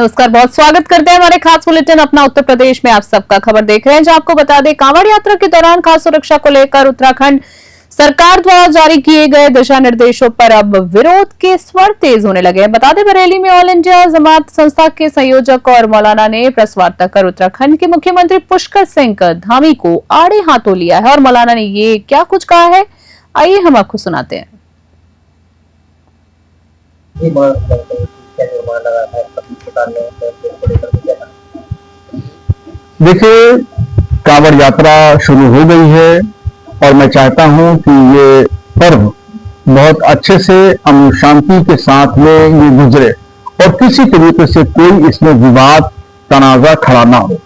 नमस्कार, बहुत स्वागत करते हैं हमारे खास बुलेटिन अपना उत्तर प्रदेश में। आप सबका खबर देख रहे हैं, जहां आपको बता दें कांवड़ यात्रा के दौरान खास सुरक्षा को लेकर उत्तराखंड सरकार द्वारा जारी किए गए दिशा निर्देशों पर अब विरोध के स्वर तेज होने लगे हैं। बता दें बरेली में ऑल इंडिया जमात संस्था के संयोजक और मौलाना ने प्रेस वार्ता कर उत्तराखंड के मुख्यमंत्री पुष्कर सिंह धामी को आड़े हाथों लिया है। और मौलाना ने ये क्या कुछ कहा है, आइए हम आपको सुनाते हैं। देखिए, कांवड़ यात्रा शुरू हो गई है और मैं चाहता हूं कि ये पर्व बहुत अच्छे से अमन शांति के साथ में ये गुजरे और किसी तरीके से कोई इसमें विवाद तनाजा खड़ा ना हो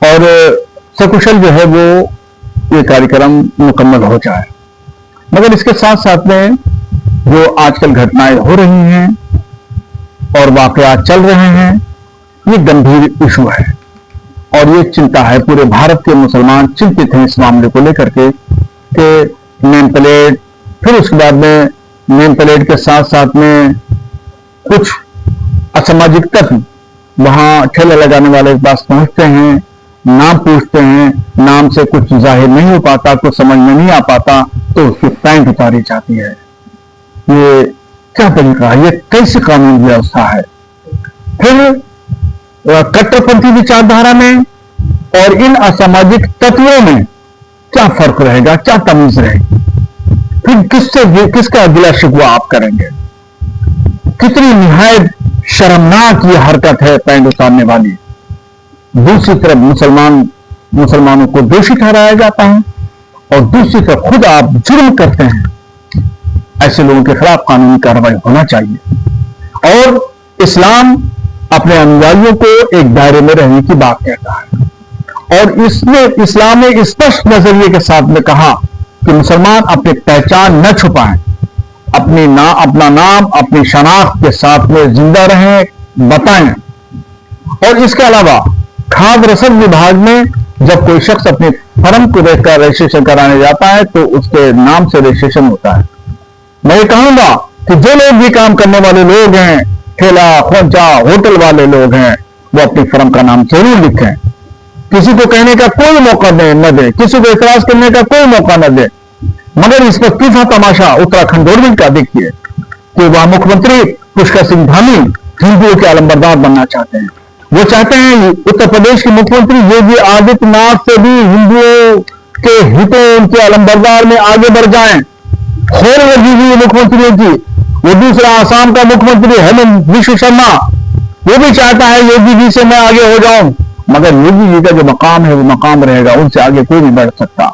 और सकुशल जो है वो ये कार्यक्रम मुकम्मल हो जाए। मगर इसके साथ साथ में जो आजकल घटनाएं हो रही हैं और वाकयात चल रहे हैं, ये गंभीर इशू है और ये चिंता है। पूरे भारत के मुसलमान चिंतित हैं इस मामले को लेकर के कि नेम प्लेट, फिर उसके बाद में नेम प्लेट के साथ साथ में कुछ असामाजिक तत्व वहां ठेले लगाने वाले के पास पहुंचते हैं, नाम पूछते हैं, नाम से कुछ जाहिर नहीं हो पाता, कुछ समझ में नहीं आ पाता तो उसकी पैंट उतारी जाती है। ये क्या तरीका है, ये कैसी कानून व्यवस्था है? फिर कट्टरपंथी विचारधारा में और इन असामाजिक तत्वों में क्या फर्क रहेगा, क्या तमीज रहेगी? फिर किसका गिला शिकवा आप करेंगे? कितनी निहायत शर्मनाक ये हरकत है पैंट उतारने वाली। दूसरी तरफ मुसलमानों को दोषी ठहराया जाता है और दूसरी तरफ खुद आप जुर्म करते हैं। ऐसे लोगों के खिलाफ कानूनी कार्रवाई होना चाहिए। और इस्लाम अपने अनुयायियों को एक दायरे में रहने की बात कहता है और इसमें इस्लाम ने स्पष्ट नजरिए के साथ में कहा कि मुसलमान अपनी पहचान न छुपाएं, अपना नाम अपनी शनाख्त के साथ में जिंदा रहें, बताएं। और इसके अलावा खाद्य रसद विभाग में जब कोई शख्स अपने फर्म को देखकर रजिस्ट्रेशन कराने जाता है तो उसके नाम से रजिस्ट्रेशन होता है। मैं ये कहूंगा कि जो लोग भी काम करने वाले लोग हैं, ठेला खोंचा होटल वाले लोग हैं, वो अपनी फर्म का नाम जरूर लिखें। किसी को कहने का कोई मौका न दे, किसी को इतराज करने का कोई मौका न दे। मगर इस पर तीसरा तमाशा उत्तराखंड गवर्नमेंट का देखिए कि वह मुख्यमंत्री पुष्कर सिंह धामी हिंदुओं के अलंबरदार बनना चाहते हैं। वो चाहते हैं उत्तर प्रदेश के मुख्यमंत्री योगी आदित्यनाथ से भी हिंदुओं के हितों, उनके अलंबरदार में आगे बढ़ जाएं। और मुख्यमंत्री की वो दूसरा आसाम का मुख्यमंत्री हेमंत विश्व शर्मा, वो भी चाहता है योगी जी से मैं आगे हो जाऊं, मगर योगी जी का जो मकाम है वो मकाम रहेगा, उनसे आगे कोई नहीं बढ़ सकता।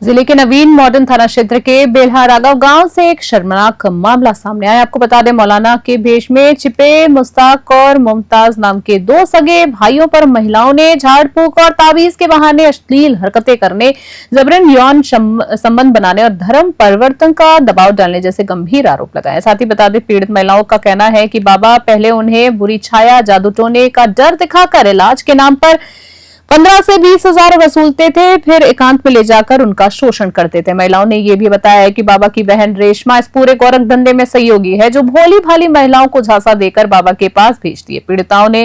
जिले के नवीन मॉडर्न थाना क्षेत्र के बेल्हा राघव गांव से एक शर्मनाक मामला सामने आया। आपको बता दें मौलाना के भेष में छिपे मुस्ताक और मुमताज नाम के दो सगे भाइयों पर महिलाओं ने झाड़ फूक और ताबीज के बहाने अश्लील हरकतें करने, जबरन यौन संबंध बनाने और धर्म परिवर्तन का दबाव डालने जैसे गंभीर आरोप लगाए। साथ ही बता दें पीड़ित महिलाओं का कहना है कि बाबा पहले उन्हें बुरी छाया, जादू टोने का डर दिखाकर इलाज के नाम पर 15 से 20 हजार वसूलते थे, फिर एकांत में ले जाकर उनका शोषण करते थे। महिलाओं ने यह भी बताया है कि बाबा की बहन रेशमा इस पूरे गोरख धंधे में सहयोगी है, जो भोली भाली महिलाओं को झांसा देकर बाबा के पास भेजती है। पीड़िताओं ने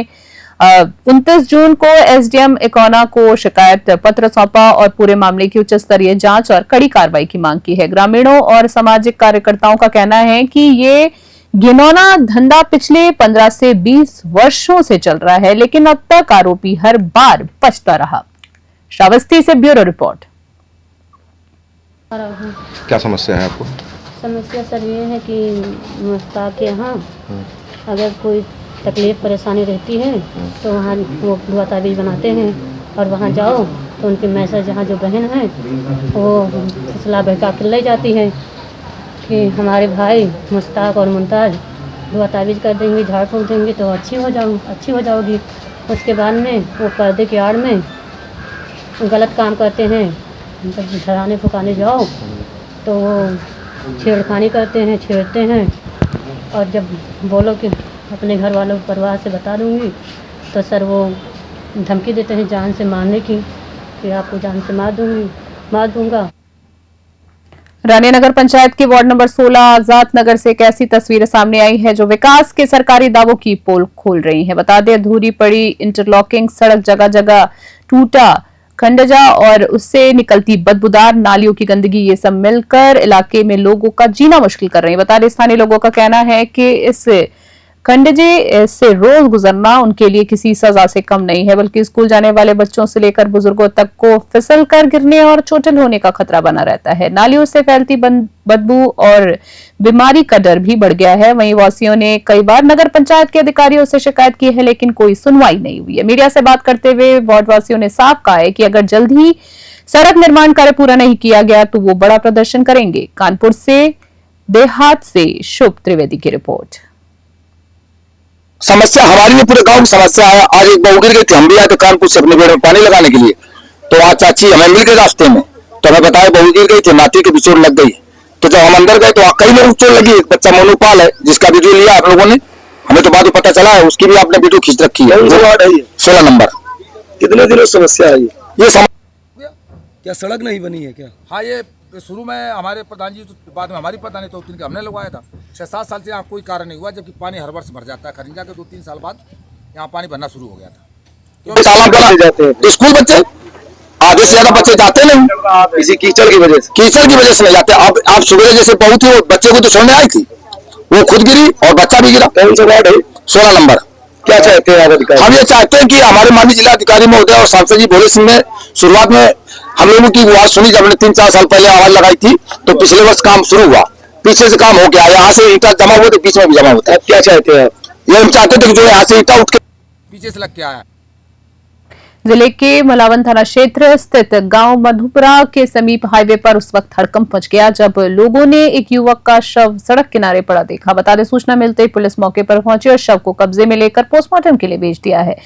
29 जून को एसडीएम इकोना को शिकायत पत्र सौंपा और पूरे मामले की उच्च स्तरीय जांच और कड़ी कार्रवाई की मांग की है। ग्रामीणों और सामाजिक कार्यकर्ताओं का कहना है कि ये घिनौना धंधा पिछले 15 से 20 वर्षों से चल रहा है, लेकिन अब तक आरोपी हर बार बचता रहा। श्रावस्ती से ब्यूरो रिपोर्ट। क्या समस्या है आपको? समस्या सर ये है कि मुस्ताक के यहाँ अगर कोई तकलीफ परेशानी रहती है तो वहाँ वो दुआ ताबीज़ बनाते हैं और वहाँ जाओ तो उनके मैसेज जहाँ जो बहन है वो फसला बहका कर ले जाती है कि हमारे भाई मुस्ताक और मुमताज दुआ ताबीज़ कर देंगे, झाड़ फूक देंगे तो अच्छी हो जाओगी। उसके बाद में वो पर्दे की आड़ में गलत काम करते हैं। जब झड़ाने फुकाने जाओ तो वो छेड़खानी करते हैं, छेड़ते हैं और जब बोलो कि अपने घर वालों परिवार से बता दूंगी तो सर वो धमकी देते हैं जान से मारने की, कि आपको जान से मार दूंगा। रानी नगर पंचायत के वार्ड नंबर 16 आजाद नगर से एक ऐसी तस्वीर सामने आई है जो विकास के सरकारी दावों की पोल खोल रही है। बता दें, अधूरी पड़ी इंटरलॉकिंग सड़क, जगह जगह टूटा खंडजा और उससे निकलती बदबूदार नालियों की गंदगी, ये सब मिलकर इलाके में लोगों का जीना मुश्किल कर रही है। बता दें, स्थानीय लोगों का कहना है कि इस खंडजे से रोज गुजरना उनके लिए किसी सजा से कम नहीं है, बल्कि स्कूल जाने वाले बच्चों से लेकर बुजुर्गों तक को फिसल कर गिरने और चोटिल होने का खतरा बना रहता है। नालियों से फैलती बदबू और बीमारी का डर भी बढ़ गया है। वहीं वासियों ने कई बार नगर पंचायत के अधिकारियों से शिकायत की है, लेकिन कोई सुनवाई नहीं हुई है। मीडिया से बात करते हुए वार्ड वासियों ने साफ कहा है कि अगर जल्द ही सड़क निर्माण कार्य पूरा नहीं किया गया तो वो बड़ा प्रदर्शन करेंगे। कानपुर से देहात से शुभ त्रिवेदी की रिपोर्ट। समस्या हमारी भी पूरे गांव की समस्या है। आज एक बहू गिर गई थी, हम भी आए थे कानपुर से अपने पेड़ में पानी लगाने के लिए, तो आज चाची हमें मिल गई रास्ते में, तो हमें बताया बहू गिर गई थी, नाती के भी चोट लग गई। तो जब हम अंदर गए तो कई लोगों को चोट लगी। एक बच्चा मोनूपाल है जिसका वीडियो लिया आप लोगों ने, हमें तो बाद में पता चला है, उसकी भी आपने वीडियो खींच रखी है। 16 नंबर। कितने दिनों से समस्या है ये क्या सड़क नहीं बनी है क्या? हाँ, ये शुरू में हमारे प्रधान जी, तो बाद में हमारी पता नहीं, तो तीन के हमने लगवाया था। 6-7 साल से यहाँ कोई कार्य नहीं हुआ, जबकि पानी हर वर्ष भर जाता है। खरिंजा के 2-3 साल बाद यहाँ पानी भरना शुरू हो गया था। जाते हैं स्कूल बच्चे, आधे से ज्यादा बच्चे जाते नहीं, इसी कीचड़ की वजह से नहीं जाते। अब आप सुबह जैसे बहू थी, वो बच्चे को तो छोड़ने आई थी, वो खुद गिरी और बच्चा भी गिरा। कौन सा वार्ड है? 16 नंबर। क्या चाहते हैं आप अधिकारी? हम ये चाहते हैं कि हमारे माननीय जिला अधिकारी महोदय और सांसद जी भोले सिंह ने शुरुआत में हम लोगों की आवाज सुनी। जब हमने 3-4 साल पहले आवाज लगाई थी तो पिछले वर्ष काम शुरू हुआ, पीछे से काम हो गया, यहाँ से ईंटा जमा हुए तो बीच में भी जमा होता है। आप क्या चाहते हैं? ये हम चाहते थे कि जो यहाँ से ईंटा उठ के पीछे से लग के आया। जिले के मलावन थाना क्षेत्र स्थित गांव मधुपुरा के समीप हाईवे पर उस वक्त हड़कंप मच गया जब लोगों ने एक युवक का शव सड़क किनारे पड़ा देखा। बता दें, सूचना मिलते ही पुलिस मौके पर पहुंची और शव को कब्जे में लेकर पोस्टमार्टम के लिए भेज दिया है।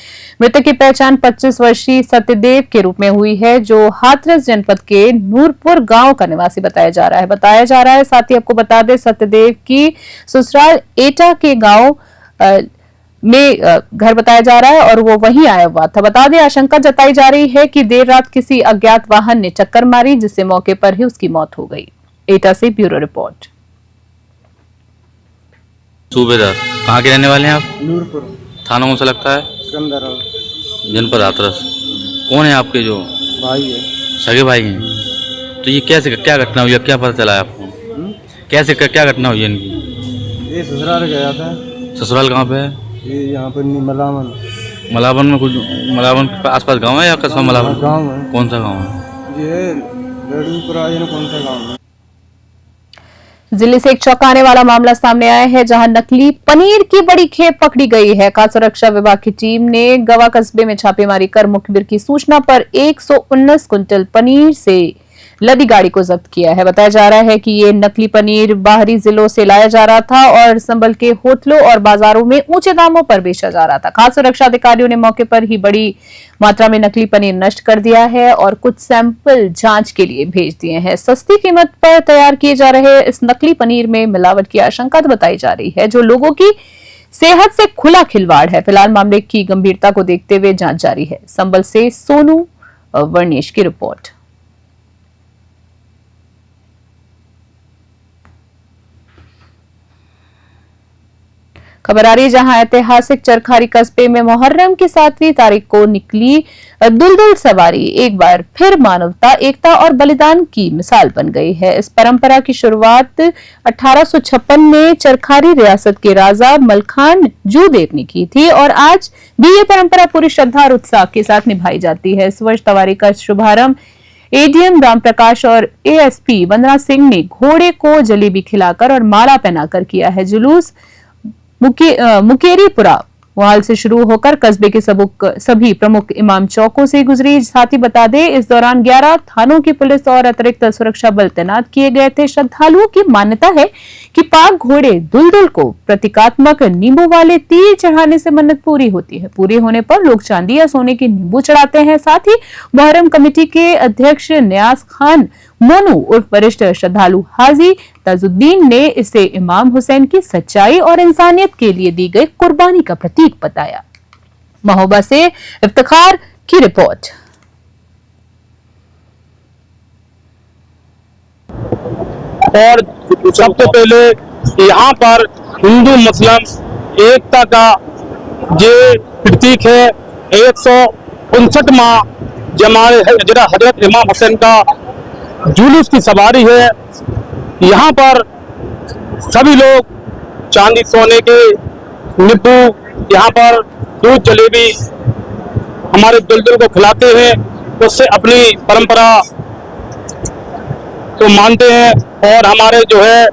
मृतक की पहचान 25 वर्षीय सत्यदेव के रूप में हुई है, जो हाथरस जनपद के नूरपुर गांव का निवासी बताया जा रहा है। साथ ही आपको बता दें, सत्यदेव की ससुराल एटा के गाँव में घर बताया जा रहा है और वो वहीं आया हुआ था। बता दें, आशंका जताई जा रही है कि देर रात किसी अज्ञात वाहन ने टक्कर मारी, जिससे मौके पर ही उसकी मौत हो गई। एटा से ब्यूरो रिपोर्ट। सूबेदार कहाँ के रहने वाले हैं आप? नूरपुर। थाना कौन सा लगता है? जनपद हाथरस। कौन है आपके जो भाई है? सगे भाई हैं? तो ये कैसे क्या घटना हुई, क्या पता चला है आपको? कैसे क्या घटना हुई है इनकी? ये ससुराल गया था। ससुराल कहाँ पे है? ये यहाँ पर मलावन। मलावन में कुछ, मलावन के आसपास गांव है या कस्बा मलावन? गांव है। कौन सा गांव है? ये लड़ूपुरा, कौन सा गांव है? जिले से एक चौंकाने वाला मामला सामने आया है, जहां नकली पनीर की बड़ी खेप पकड़ी गई है। खाद्य सुरक्षा विभाग की टीम ने गवा कस्बे में छापेमारी कर मुखबिर की सूचना पर 119 क्विंटल पनीर से लदी गाड़ी को जब्त किया है। बताया जा रहा है कि ये नकली पनीर बाहरी जिलों से लाया जा रहा था और संभल के होटलों और बाजारों में ऊंचे दामों पर बेचा जा रहा था। खाद्य सुरक्षा अधिकारियों ने मौके पर ही बड़ी मात्रा में नकली पनीर नष्ट कर दिया है और कुछ सैंपल जांच के लिए भेज दिए हैं। सस्ती कीमत पर तैयार किए जा रहे इस नकली पनीर में मिलावट की आशंका बताई जा रही है, जो लोगों की सेहत से खुला खिलवाड़ है। फिलहाल मामले की गंभीरता को देखते हुए जांच जारी है। संभल से सोनू वर्णेश की रिपोर्ट। खबर आ रही है, जहां ऐतिहासिक चरखारी कस्बे में मुहर्रम की 7वीं तारीख को निकली दुलदुल सवारी एक बार फिर मानवता, एकता और बलिदान की मिसाल बन गई है। इस परंपरा की शुरुआत 1856 में चरखारी रियासत के राजा मलखान जूदेव ने की थी और आज भी ये परंपरा पूरी श्रद्धा और उत्साह के साथ निभाई जाती है। इस वर्ष सवारी का शुभारंभ एडीएम राम प्रकाश और एएसपी वंदना सिंह ने घोड़े को जलेबी खिलाकर और माला पहनाकर किया है। जुलूस मुकेरीपुरा वहाल से शुरू होकर कस्बे के सभी प्रमुख इमाम चौकों से गुजरी। साथ ही बता दें, इस दौरान 11 थानों की पुलिस और अतिरिक्त सुरक्षा बल तैनात किए गए थे। श्रद्धालुओं की मान्यता है कि पाक घोड़े दुलदुल को प्रतीकात्मक नींबू वाले तीर चढ़ाने से मन्नत पूरी होती है। पूरी होने पर लोग चांदी या सोने के नींबू चढ़ाते हैं। साथ ही मुहर्रम कमेटी के अध्यक्ष न्यास खान मोनू उर्फ वरिष्ठ श्रद्धालु हाजी ताजुद्दीन ने इसे इमाम हुसैन की सच्चाई और इंसानियत के लिए दी गई कुर्बानी का प्रतीक बताया। महोबा से इफ्तिखार की रिपोर्ट। और सबसे पहले यहाँ पर हिंदू मुस्लिम एकता का ये प्रतीक है। 159वां जमाने हजरत इमाम हुसैन का जुलूस की सवारी है। यहाँ पर सभी लोग चांदी सोने के निब्बू, यहाँ पर दूध जलेबी हमारे दुल्हन को खिलाते हैं, उससे अपनी परंपरा को मानते हैं और हमारे जो है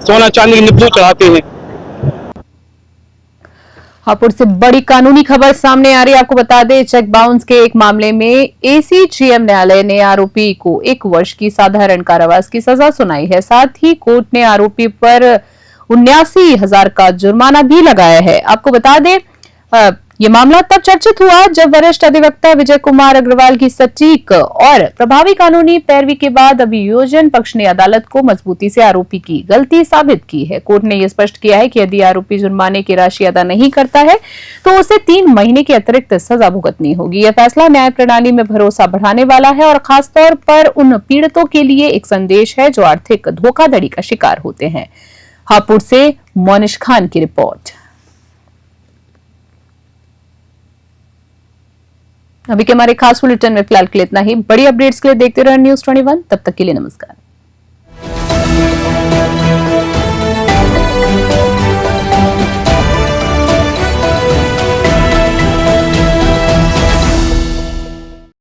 सोना चांदी के निब्बू चढ़ाते हैं। हापुड़ से बड़ी कानूनी खबर सामने आ रही है। आपको बता दें, चेक बाउंस के एक मामले में एसीजीएम न्यायालय ने आरोपी को 1 वर्ष की साधारण कारावास की सजा सुनाई है। साथ ही कोर्ट ने आरोपी पर 79,000 का जुर्माना भी लगाया है। आपको बता दें, ये मामला तब चर्चित हुआ जब वरिष्ठ अधिवक्ता विजय कुमार अग्रवाल की सटीक और प्रभावी कानूनी पैरवी के बाद अभियोजन पक्ष ने अदालत को मजबूती से आरोपी की गलती साबित की है। कोर्ट ने यह स्पष्ट किया है कि यदि आरोपी जुर्माने की राशि अदा नहीं करता है तो उसे 3 महीने की अतिरिक्त सजा भुगतनी होगी। यह फैसला न्याय प्रणाली में भरोसा बढ़ाने वाला है और खासतौर पर उन पीड़ितों के लिए एक संदेश है जो आर्थिक धोखाधड़ी का शिकार होते हैं। हापुड़ से मोनिश खान की रिपोर्ट। अभी के हमारे खास बुलेटिन में फिलहाल के लिए इतना ही। बड़ी अपडेट्स के लिए देखते रहे न्यूज़ 21। तब तक के लिए नमस्कार।